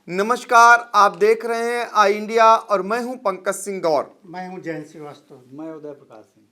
नमस्कार, आप देख रहे हैं आई इंडिया और मैं हूं पंकज सिंह गौर। मैं हूं जयंत श्रीवास्तव। मैं उदय प्रकाश सिंह।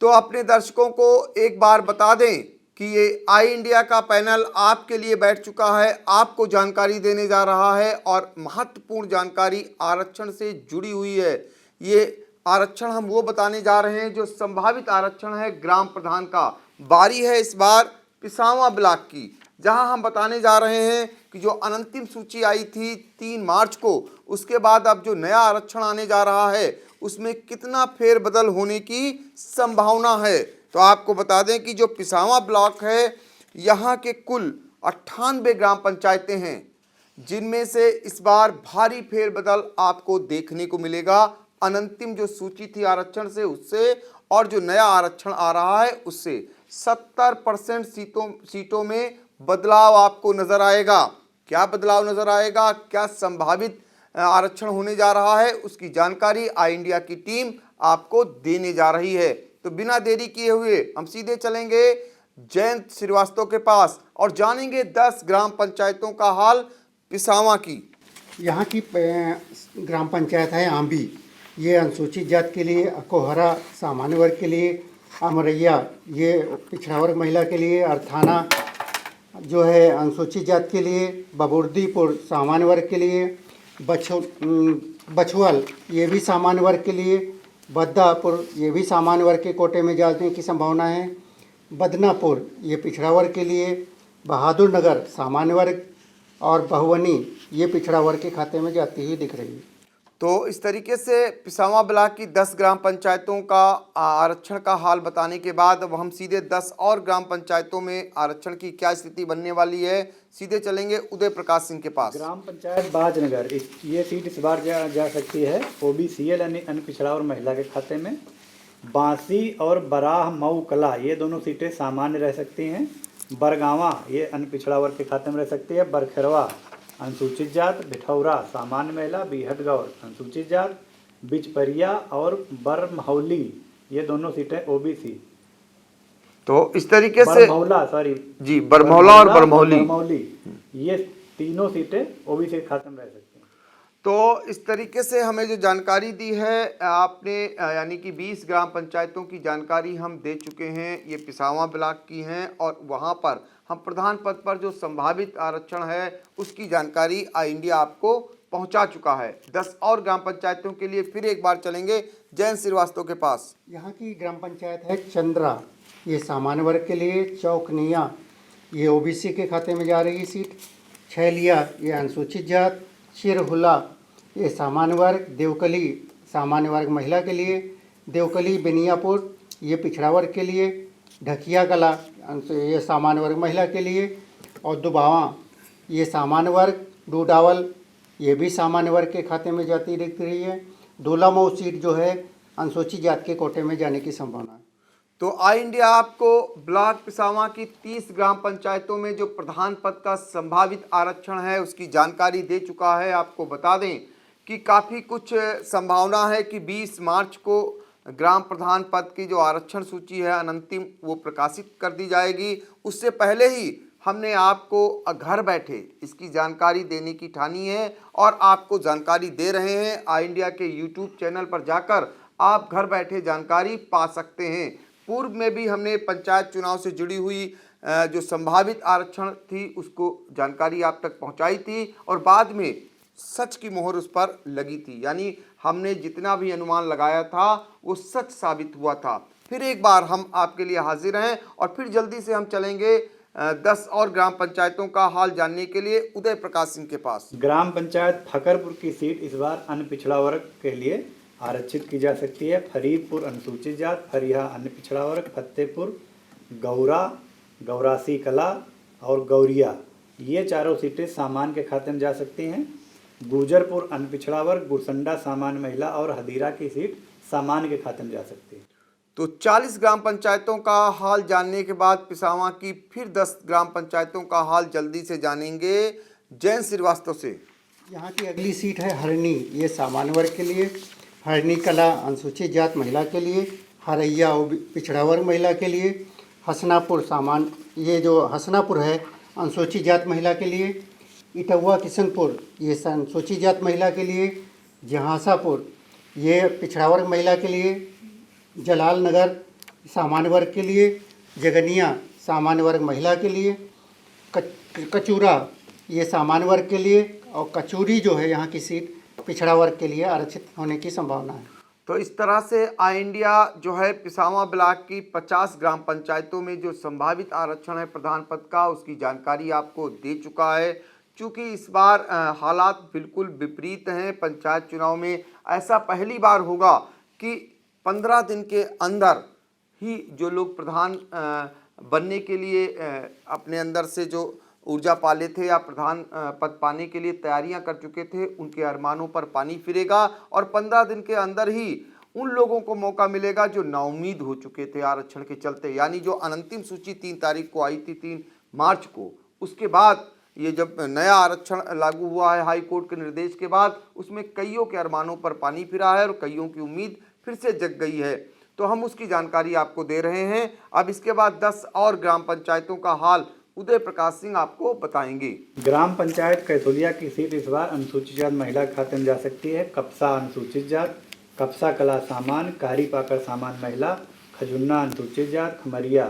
तो अपने दर्शकों को एक बार बता दें कि ये आई इंडिया का पैनल आपके लिए बैठ चुका है, आपको जानकारी देने जा रहा है और महत्वपूर्ण जानकारी आरक्षण से जुड़ी हुई है। ये आरक्षण हम वो बताने जा रहे हैं जो संभावित आरक्षण है ग्राम प्रधान का। बारी है इस बार पिसावा ब्लॉक की, जहां हम बताने जा रहे हैं कि जो अंतिम सूची आई थी 3 मार्च को, उसके बाद अब जो नया आरक्षण आने जा रहा है उसमें कितना फेरबदल होने की संभावना है। तो आपको बता दें कि जो पिसावा ब्लॉक है, यहाँ के कुल 98 ग्राम पंचायतें हैं, जिनमें से इस बार भारी फेरबदल आपको देखने को मिलेगा। अंतिम जो सूची थी आरक्षण से उससे और जो नया आरक्षण आ रहा है उससे 70% सीटों में बदलाव आपको नजर आएगा। क्या बदलाव नजर आएगा, क्या संभावित आरक्षण होने जा रहा है, उसकी जानकारी आई इंडिया की टीम आपको देने जा रही है। तो बिना देरी किए हुए हम सीधे चलेंगे जयंत श्रीवास्तव के पास और जानेंगे 10 ग्राम पंचायतों का हाल पिसावा की। यहाँ की ग्राम पंचायत है आंबी, ये अनुसूचित जाति के लिए, अकोहरा सामान्य वर्ग के लिए, अमरैया ये पिछड़ा वर्ग महिला के लिए, अर्थाना जो है अनुसूचित जाति के लिए, बबुर्दीपुर सामान्य वर्ग के लिए, बछुअल ये भी सामान्य वर्ग के लिए, बद्दापुर ये भी सामान्य वर्ग के कोटे में जाने की संभावना है, बदनापुर ये पिछड़ा वर्ग के लिए, बहादुर नगर सामान्य वर्ग और बहुवनी ये पिछड़ा वर्ग के खाते में जाती हुई दिख रही है। तो इस तरीके से पिसावा ब्लॉक की 10 ग्राम पंचायतों का आरक्षण का हाल बताने के बाद अब हम सीधे 10 और ग्राम पंचायतों में आरक्षण की क्या स्थिति बनने वाली है, सीधे चलेंगे उदय प्रकाश सिंह के पास। ग्राम पंचायत बाजनगर ये सीट इस बार जा सकती है ओबीसीएल यानी पिछड़ा और महिला के खाते में। बांसी और बराह मऊ कला ये दोनों सीटें सामान्य रह सकती हैं। बरगावा ये अन्य पिछड़ा वर्ग के खाते में रह सकती है। बरखरवा अनुसूचित जात, बिठौरा सामान्य महिला, बीहटगौर अनुसूचित जात, बिचपरिया और बरमहौली ये दोनों सीटें ओबीसी। तो इस तरीके से बरमौला और बरमौली ये तीनों सीटें ओबीसी के खाते में रह सकती हैं। तो इस तरीके से हमें जो जानकारी दी है आपने, यानी कि 20 ग्राम पंचायतों की जानकारी हम दे चुके हैं, ये पिसावा ब्लॉक की हैं और वहाँ पर हम प्रधान पद पर जो संभावित आरक्षण है उसकी जानकारी आई इंडिया आपको पहुंचा चुका है। 10 और ग्राम पंचायतों के लिए फिर एक बार चलेंगे जयंत श्रीवास्तव के पास। यहाँ की ग्राम पंचायत है चंद्रा, ये सामान्य वर्ग के लिए, चौकनिया ये ओबीसी के खाते में जा रही सीट, छैलिया ये अनुसूचित जात, चिरहुला ये सामान्य वर्ग, देवकली सामान्य वर्ग महिला के लिए, देवकली बेनियापुर ये पिछड़ा वर्ग के लिए, ढकिया कला ये सामान्य वर्ग महिला के लिए और दुबावा ये सामान्य वर्ग, डूडावल ये भी सामान्य वर्ग के खाते में जाती दिख रही है। डोलामऊ सीट जो है अनुसूचित जाति के कोटे में जाने की संभावना है। तो आई इंडिया आपको ब्लॉक पिसावा की 30 ग्राम पंचायतों में जो प्रधान पद का संभावित आरक्षण है उसकी जानकारी दे चुका है। आपको बता दें कि काफ़ी कुछ संभावना है कि 20 मार्च को ग्राम प्रधान पद की जो आरक्षण सूची है अंतिम वो प्रकाशित कर दी जाएगी। उससे पहले ही हमने आपको घर बैठे इसकी जानकारी देने की ठानी है और आपको जानकारी दे रहे हैं। आई इंडिया के यूट्यूब चैनल पर जाकर आप घर बैठे जानकारी पा सकते हैं। पूर्व में भी हमने पंचायत चुनाव से जुड़ी हुई जो संभावित आरक्षण थी उसको जानकारी आप तक पहुंचाई थी और बाद में सच की मोहर उस पर लगी थी, यानी हमने जितना भी अनुमान लगाया था वो सच साबित हुआ था। फिर एक बार हम आपके लिए हाजिर हैं और फिर जल्दी से हम चलेंगे 10 और ग्राम पंचायतों का हाल जानने के लिए उदय प्रकाश सिंह के पास। ग्राम पंचायत फकरपुर की सीट इस बार अन्य पिछड़ा वर्ग के लिए आरक्षित की जा सकती है। फरीदपुर अनुसूचित जात, फरीहा अन्य पिछड़ा वर्ग, फतेहपुर गौरा, गौरासी कला और गौरिया ये चारों सीटें सामान्य के खाते में जा सकती हैं। गुजरपुर अन्य पिछड़ा वर्ग, गुरसंडा सामान्य महिला और हदीरा की सीट सामान्य के खाते में जा सकती है। तो 40 ग्राम पंचायतों का हाल जानने के बाद पिसावा की फिर 10 ग्राम पंचायतों का हाल जल्दी से जानेंगे जयंत श्रीवास्तव से। यहाँ की अगली सीट है हरनी, ये सामान्य वर्ग के लिए, हरनी कला अनुसूचित जात महिला के लिए, हरैया पिछड़ा वर्ग महिला के लिए, हसनापुर सामान्य ये जो हसनापुर है अनुसूचित जात महिला के लिए, इटौवा किशनपुर ये अनुसूचित जात महिला के लिए, जहांसापुर ये पिछड़ा वर्ग महिला के लिए, जलाल नगर सामान्य वर्ग के लिए, जगनिया सामान्य वर्ग महिला के लिए, कचूरा ये सामान्य वर्ग के लिए, और कचूरी जो है यहाँ की सीट पिछड़ा वर्ग के लिए आरक्षित होने की संभावना है। तो इस तरह से आई इंडिया जो है पिसावा ब्लॉक की 50 ग्राम पंचायतों में जो संभावित आरक्षण है प्रधान पद का, उसकी जानकारी आपको दे चुका है। चूँकि इस बार हालात बिल्कुल विपरीत हैं, पंचायत चुनाव में ऐसा पहली बार होगा कि 15 दिन के अंदर ही जो लोग प्रधान बनने के लिए अपने अंदर से जो ऊर्जा पाले थे या प्रधान पद पाने के लिए तैयारियां कर चुके थे, उनके अरमानों पर पानी फिरेगा और 15 दिन के अंदर ही उन लोगों को मौका मिलेगा जो नाउम्मीद हो चुके थे आरक्षण के चलते। यानी जो अनंतिम सूची 3 तारीख को आई थी, 3 मार्च को, उसके बाद ये जब नया आरक्षण लागू हुआ है हाई कोर्ट के निर्देश के बाद, उसमें कईयों के अरमानों पर पानी फिरा है और कईयों की उम्मीद फिर से जग गई है। तो हम उसकी जानकारी आपको दे रहे हैं। अब इसके बाद 10 और ग्राम पंचायतों का हाल उदय प्रकाश सिंह आपको बताएंगे। ग्राम पंचायत कैथोलिया की सीट इस बार अनुसूचित जात महिला के खाते में जा सकती है। कपसा अनुसूचित जात, कपसा कला सामान्य, कारी पाकर सामान्य महिला, खजुन्ना अनुसूचित जात, खमरिया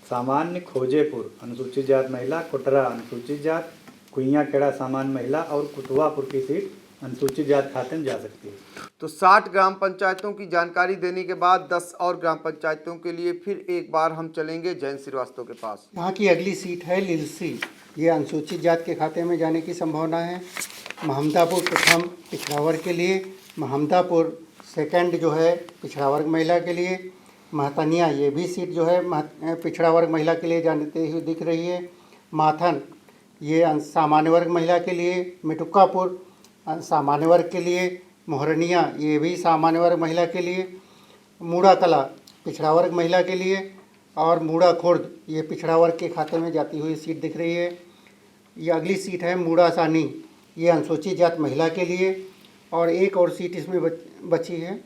सामान्य, खोजेपुर अनुसूचित जात महिला, कोटरा अनुसूचित जात, कुइया केड़ा सामान्य महिला और कुतवापुर की सीट अनुसूचित जात खाते में जा सकती है। तो 60 ग्राम पंचायतों की जानकारी देने के बाद 10 और ग्राम पंचायतों के लिए फिर एक बार हम चलेंगे जयंत श्रीवास्तव के पास। यहाँ की अगली सीट है लिलसी, ये अनुसूचित जात के खाते में जाने की संभावना है। महमदापुर प्रथम पिछड़ा वर्ग के लिए, महमदापुर सेकंड जो है पिछड़ा वर्ग महिला के लिए, महतनिया ये भी सीट जो है पिछड़ा वर्ग महिला के लिए जानते हुए दिख रही है। माथन ये सामान्य वर्ग महिला के लिए, मिटुक्कापुर सामान्य वर्ग के लिए, मोहरनिया ये भी सामान्य वर्ग महिला के लिए, मूड़ा कला पिछड़ा वर्ग महिला के लिए, और मूड़ा खुर्द ये पिछड़ा वर्ग के खाते में जाती हुई सीट दिख रही है। ये अगली सीट है मूड़ा सानी, ये अनुसूचित जात महिला के लिए, और एक और सीट इसमें बची है।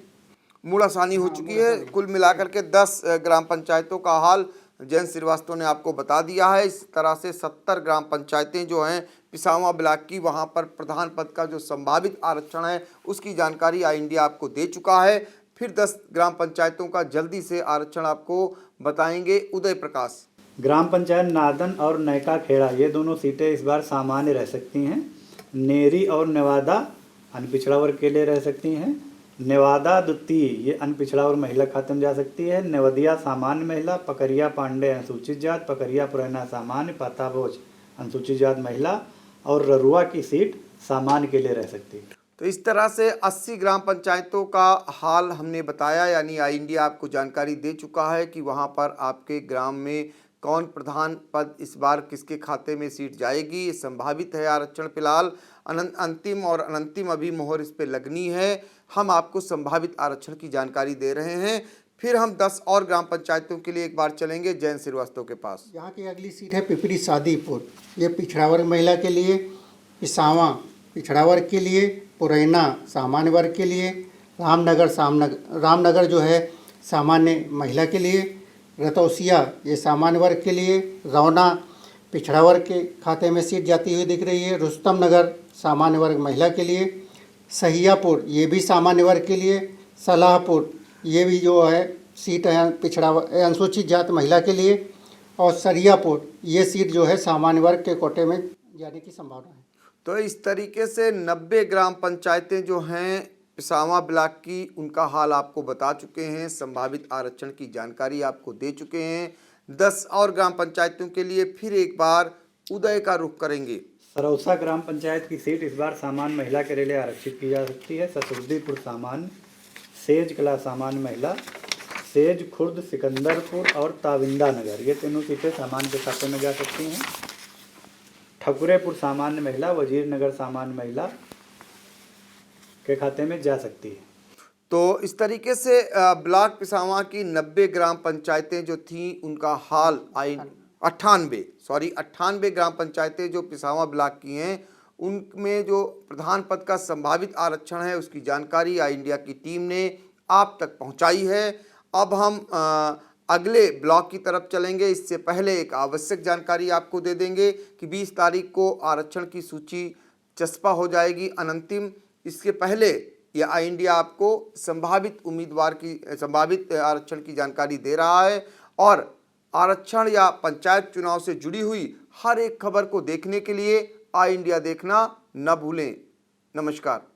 मूड़ा सानी हो चुकी है। कुल मिलाकर के 10 ग्राम पंचायतों का हाल जयंत श्रीवास्तव ने आपको बता दिया है। इस तरह से 70 ग्राम पंचायतें जो हैं पिसावा ब्लॉक की, वहां पर प्रधान पद का जो संभावित आरक्षण है उसकी जानकारी आई इंडिया आपको दे चुका है। फिर 10 ग्राम पंचायतों का जल्दी से आरक्षण आपको बताएंगे उदय प्रकाश। ग्राम पंचायत नादन और नयका खेड़ा ये दोनों सीटें इस बार सामान्य रह सकती हैं। नेरी और नेवादा अनपिछड़ा वर्ग के लिए रह सकती हैं। नेवादा द्वितीय ये अनपिछड़ा वर्ग महिला खाते में जा सकती है। नेवदिया सामान्य महिला, पकरिया पांडे अनुसूचित जात, पकरिया पुरैना सामान्य, पाताबोच अनुसूचित जात महिला, और ररुआ की सीट सामान्य के लिए रह सकती है। तो इस तरह से 80 ग्राम पंचायतों का हाल हमने बताया, यानी आई इंडिया आपको जानकारी दे चुका है कि वहां पर आपके ग्राम में कौन प्रधान पद इस बार किसके खाते में सीट जाएगी। ये संभावित है आरक्षण। फिलहाल अंतिम और अनंतिम अभी मोहर इस पे लगनी है। हम आपको संभावित आरक्षण की जानकारी दे रहे हैं। फिर हम 10 और ग्राम पंचायतों के लिए एक बार चलेंगे जयंत श्रीवास्तव के पास। यहाँ की अगली सीट है पिपरी सादीपुर, ये पिछड़ा वर्ग महिला के लिए, पिसावा पिछड़ा वर्ग के लिए, पुरैना सामान्य वर्ग के लिए, रामनगर जो है सामान्य महिला के लिए, रतौसिया ये सामान्य वर्ग के लिए, रौना पिछड़ा वर्ग के खाते में सीट जाती हुई दिख रही है, रुस्तम नगर सामान्य वर्ग महिला के लिए, सहियापुर ये भी सामान्य वर्ग के लिए, सलाहपुर ये भी जो है सीट है पिछड़ा अनुसूचित जात महिला के लिए, और सरियापुर ये सीट जो है सामान्य वर्ग के कोटे में जाने की संभावना है। तो इस तरीके से 90 ग्राम पंचायतें जो हैं पिसावा ब्लॉक की, उनका हाल आपको बता चुके हैं, संभावित आरक्षण की जानकारी आपको दे चुके हैं। 10 और ग्राम पंचायतों के लिए फिर एक बार उदय का रुख करेंगे। सरौसा ग्राम पंचायत की सीट इस बार सामान्य महिला के लिए आरक्षित की जा सकती है। ससुर्दीपुर सामान्य, सेज कला सामान्य महिला, सेज खुर्द, सिकंदरपुर और ताविंदा नगर ये तीनों सीटें सामान्य के खाते में जा सकती हैं। ठकुरेपुर सामान्य महिला, वजीर नगर सामान्य महिला के खाते में जा सकती है। तो इस तरीके से ब्लॉक पिसावा की 90 ग्राम पंचायतें जो थीं उनका हाल 98 ग्राम पंचायतें जो पिसावा ब्लॉक की हैं, उनमें जो प्रधान पद का संभावित आरक्षण है उसकी जानकारी आई इंडिया की टीम ने आप तक पहुंचाई है। अब हम अगले ब्लॉक की तरफ चलेंगे। इससे पहले एक आवश्यक जानकारी आपको दे देंगे कि 20 तारीख को आरक्षण की सूची चस्पा हो जाएगी अनंतिम। इसके पहले यह आई इंडिया आपको संभावित उम्मीदवार की संभावित आरक्षण की जानकारी दे रहा है और आरक्षण या पंचायत चुनाव से जुड़ी हुई हर एक खबर को देखने के लिए आई इंडिया देखना न भूलें। नमस्कार।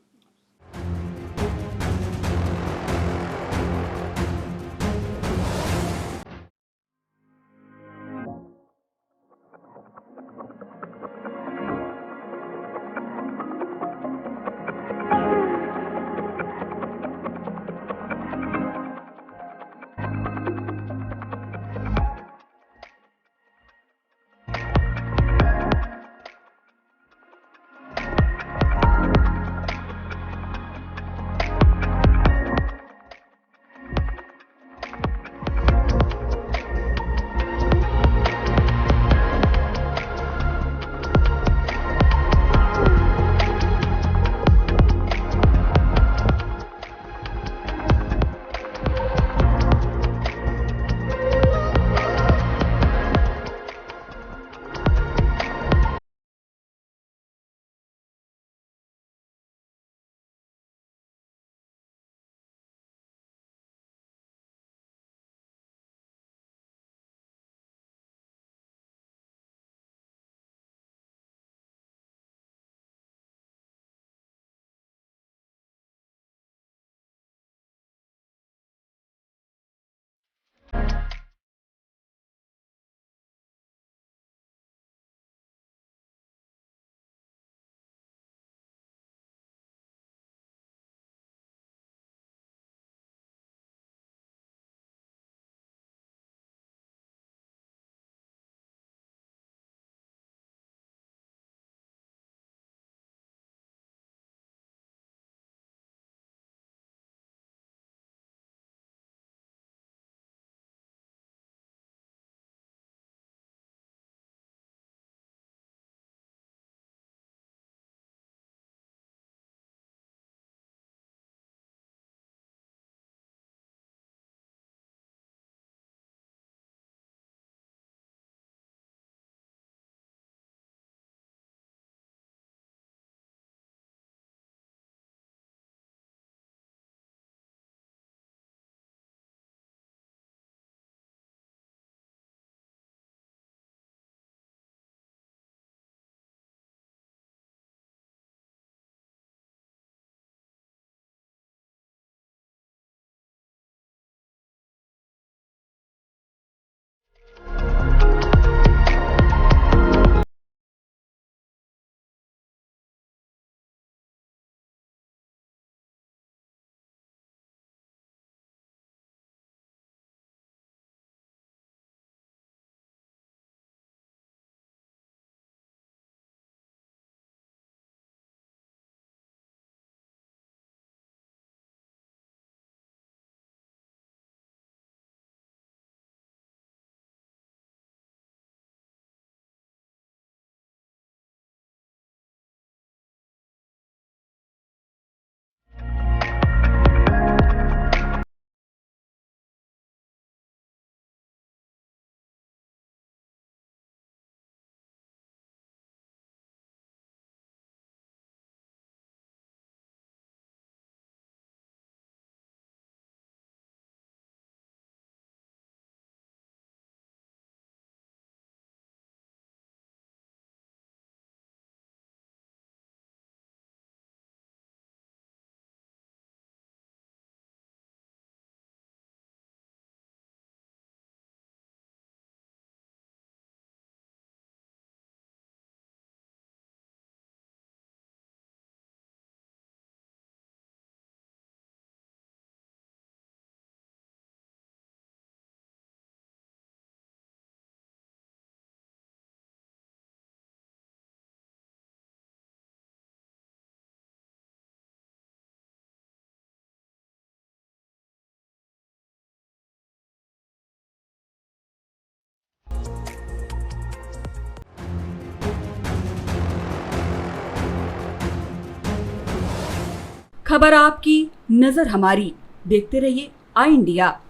खबर आपकी, नजर हमारी। देखते रहिए आई इंडिया।